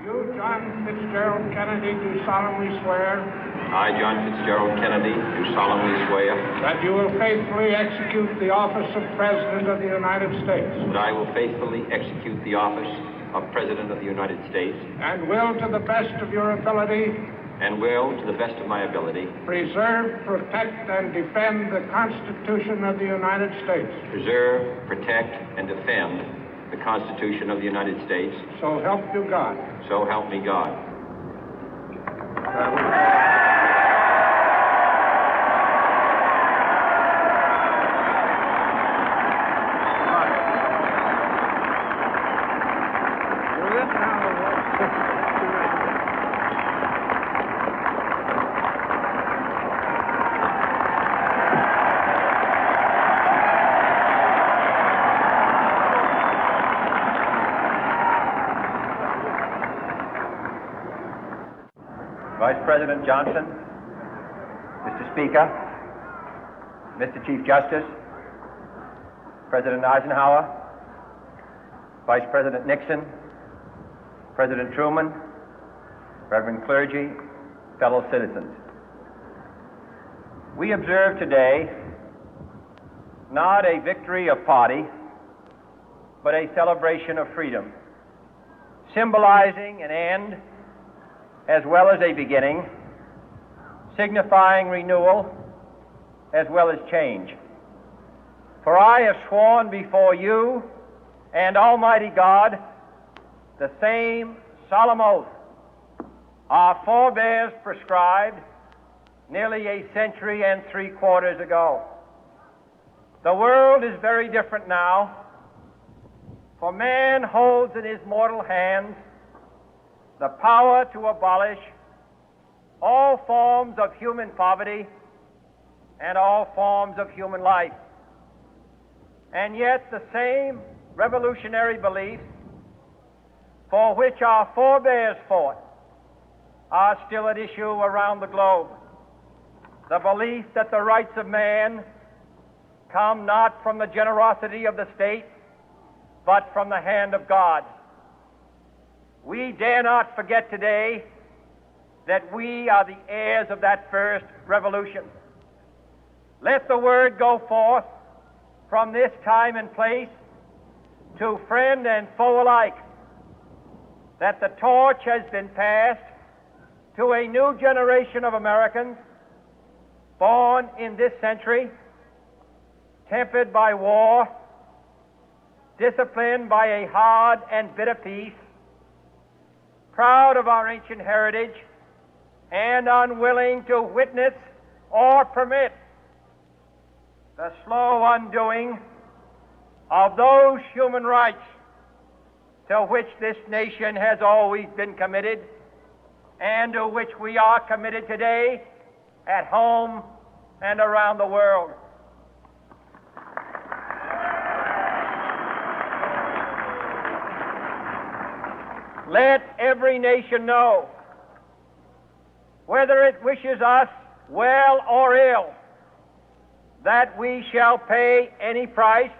You, John Fitzgerald Kennedy, do solemnly swear I, John Fitzgerald Kennedy, do solemnly swear that you will faithfully execute the office of President of the United States that I will faithfully execute the office of President of the United States and will, to the best of your ability, and will, to the best of my ability, preserve, protect, and defend the Constitution of the United States. preserve, protect, and defend the Constitution of the United States. So help you God. So help me God. Vice President Johnson, Mr. Speaker, Mr. Chief Justice, President Eisenhower, Vice President Nixon, President Truman, Reverend clergy, fellow citizens. We observe today not a victory of party, but a celebration of freedom, symbolizing an end as well as a beginning, signifying renewal as well as change. For I have sworn before you and Almighty God the same solemn oath our forebears prescribed nearly a century and 3/4 ago. The world is very different now, for man holds in his mortal hands the power to abolish all forms of human poverty and all forms of human life. And yet the same revolutionary beliefs for which our forebears fought are still at issue around the globe. The belief that the rights of man come not from the generosity of the state, but from the hand of God. We dare not forget today that we are the heirs of that first revolution. Let the word go forth from this time and place to friend and foe alike that the torch has been passed to a new generation of Americans born in this century, tempered by war, disciplined by a hard and bitter peace, proud of our ancient heritage, and unwilling to witness or permit the slow undoing of those human rights to which this nation has always been committed and to which we are committed today at home and around the world. Let every nation know, whether it wishes us well or ill, that we shall pay any price,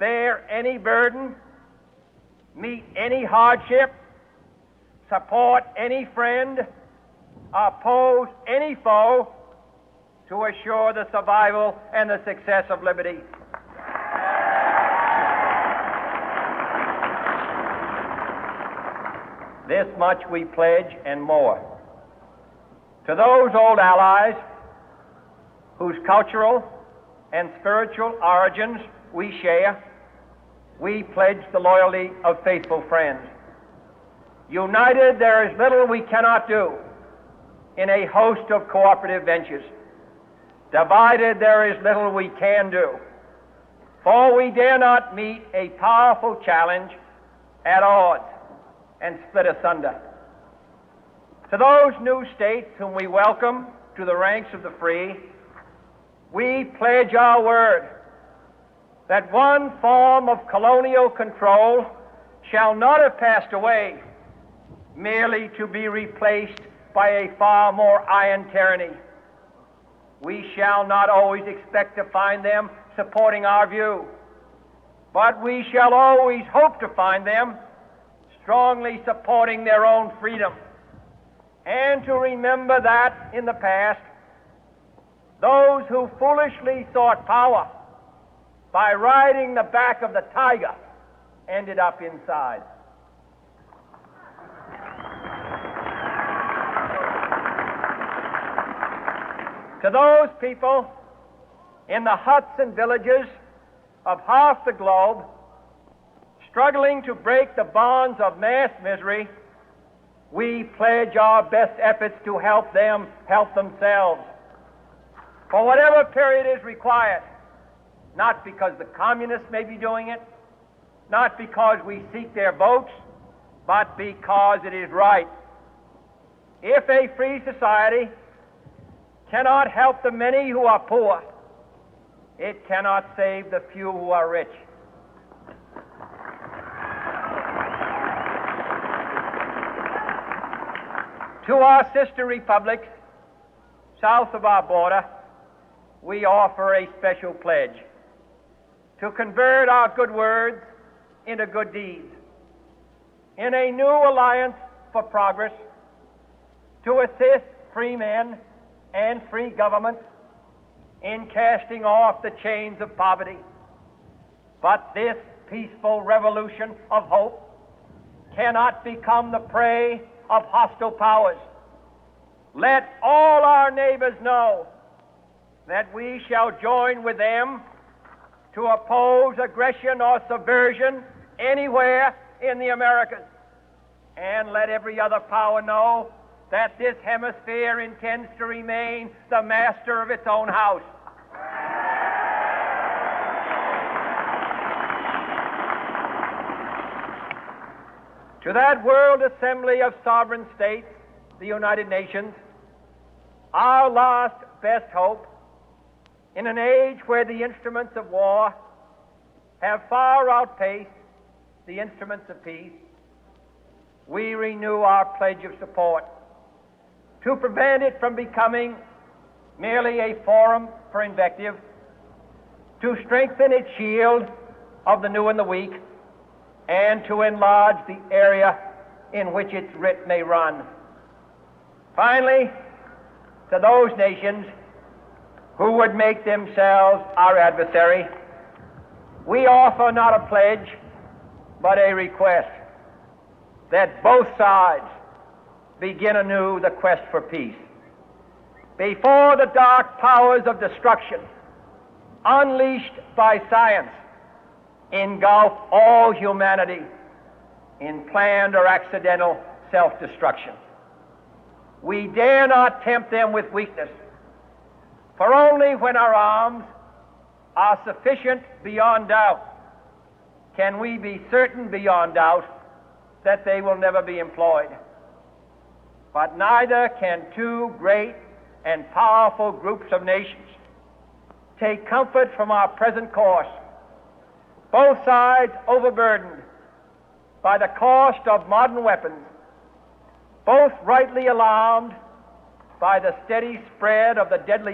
bear any burden, meet any hardship, support any friend, oppose any foe to assure the survival and the success of liberty. This much we pledge and more. To those old allies whose cultural and spiritual origins we share, we pledge the loyalty of faithful friends. United, there is little we cannot do in a host of cooperative ventures. Divided, there is little we can do, for we dare not meet a powerful challenge at odds and split asunder. To those new states whom we welcome to the ranks of the free, we pledge our word that one form of colonial control shall not have passed away, merely to be replaced by a far more iron tyranny. We shall not always expect to find them supporting our view, but we shall always hope to find them strongly supporting their own freedom, and to remember that in the past, those who foolishly sought power by riding the back of the tiger ended up inside. To those people in the huts and villages of half the globe struggling to break the bonds of mass misery, we pledge our best efforts to help them help themselves for whatever period is required, not because the communists may be doing it, not because we seek their votes, but because it is right. If a free society cannot help the many who are poor, it cannot save the few who are rich. To our sister republics south of our border, we offer a special pledge to convert our good words into good deeds, in a new alliance for progress, to assist free men and free governments in casting off the chains of poverty. But this peaceful revolution of hope cannot become the prey of hostile powers. Let all our neighbors know that we shall join with them to oppose aggression or subversion anywhere in the Americas. And let every other power know that this hemisphere intends to remain the master of its own house. To that World Assembly of Sovereign States, the United Nations, our last best hope, in an age where the instruments of war have far outpaced the instruments of peace, we renew our pledge of support to prevent it from becoming merely a forum for invective, to strengthen its shield of the new and the weak, and to enlarge the area in which its writ may run. Finally, to those nations who would make themselves our adversary, we offer not a pledge, but a request that both sides begin anew the quest for peace. Before the dark powers of destruction, unleashed by science, engulf all humanity in planned or accidental self-destruction, we dare not tempt them with weakness, for only when our arms are sufficient beyond doubt can we be certain beyond doubt that they will never be employed. But neither can two great and powerful groups of nations take comfort from our present course, both sides overburdened by the cost of modern weapons, both rightly alarmed by the steady spread of the deadly